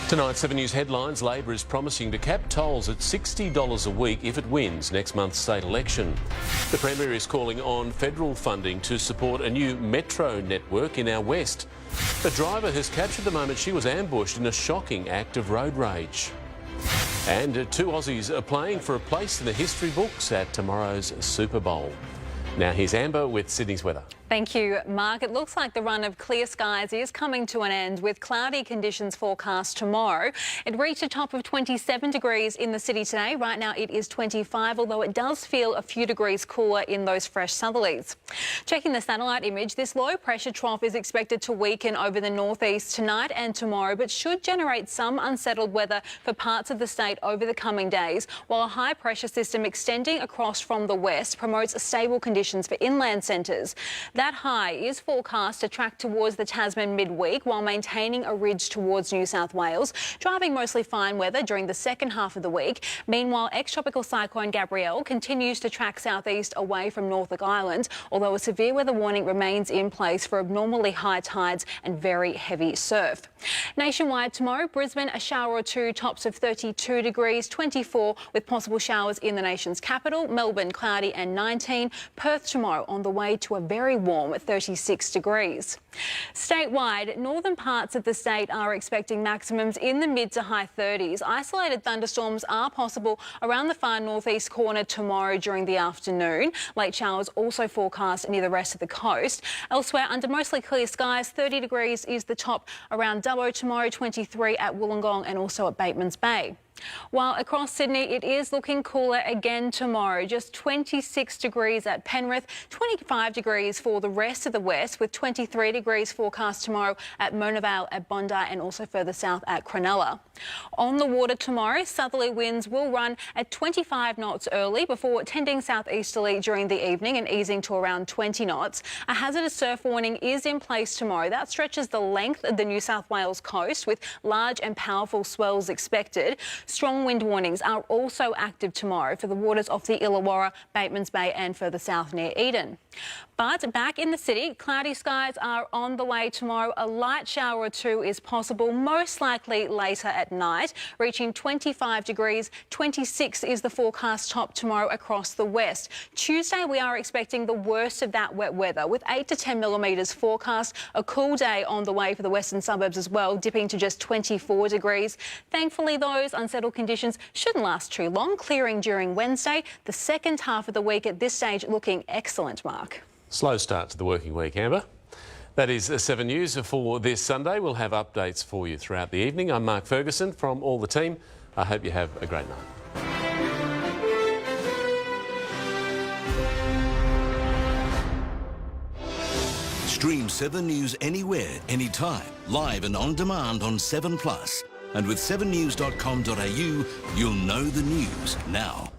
Tonight's 7 News headlines. Labor is promising to cap tolls at $60 a week if it wins next month's state election. The Premier is calling on federal funding to support a new metro network in our west. A driver has captured the moment she was ambushed in a shocking act of road rage. And two Aussies are playing for a place in the history books at tomorrow's Super Bowl. Now here's Amber with Sydney's weather. Thank you, Mark. It looks like the run of clear skies is coming to an end with cloudy conditions forecast tomorrow. It reached a top of 27 degrees in the city today. Right now it is 25, although it does feel a few degrees cooler in those fresh southerlies. Checking the satellite image, this low pressure trough is expected to weaken over the northeast tonight and tomorrow, but should generate some unsettled weather for parts of the state over the coming days, while a high pressure system extending across from the west promotes stable conditions for inland centres. That high is forecast to track towards the Tasman midweek while maintaining a ridge towards New South Wales, driving mostly fine weather during the second half of the week. Meanwhile, ex-tropical cyclone Gabrielle continues to track southeast away from Norfolk Island, although a severe weather warning remains in place for abnormally high tides and very heavy surf. Nationwide tomorrow, Brisbane a shower or two, tops of 32 degrees, 24 with possible showers in the nation's capital, Melbourne cloudy and 19, Perth tomorrow on the way to a very warm at 36 degrees. Statewide, northern parts of the state are expecting maximums in the mid to high 30s. Isolated thunderstorms are possible around the far northeast corner tomorrow during the afternoon. Late showers also forecast near the rest of the coast. Elsewhere, under mostly clear skies, 30 degrees is the top around Dubbo tomorrow, 23 at Wollongong and also at Batemans Bay. While across Sydney, it is looking cooler again tomorrow. Just 26 degrees at Penrith, 25 degrees for the rest of the west, with 23 degrees forecast tomorrow at Mona Vale, at Bondi and also further south at Cronulla. On the water tomorrow, southerly winds will run at 25 knots early before tending southeasterly during the evening and easing to around 20 knots. A hazardous surf warning is in place tomorrow. That stretches the length of the New South Wales coast with large and powerful swells expected. Strong wind warnings are also active tomorrow for the waters off the Illawarra, Batemans Bay and further south near Eden. But back in the city, cloudy skies are on the way tomorrow. A light shower or two is possible, most likely later at night, reaching 25 degrees. 26 is the forecast top tomorrow across the west. Tuesday, we are expecting the worst of that wet weather with 8 to 10 millimetres forecast. A cool day on the way for the western suburbs as well, dipping to just 24 degrees. Thankfully, those unsettled conditions shouldn't last too long, clearing during Wednesday. The second half of the week at this stage looking excellent, Mark. Slow start to the working week, Amber. That is 7 News for this Sunday. We'll have updates for you throughout the evening. I'm Mark Ferguson from all the team. I hope you have a great night. Stream 7 News anywhere, anytime, live and on demand on 7plus. And with 7news.com.au, you'll know the news now.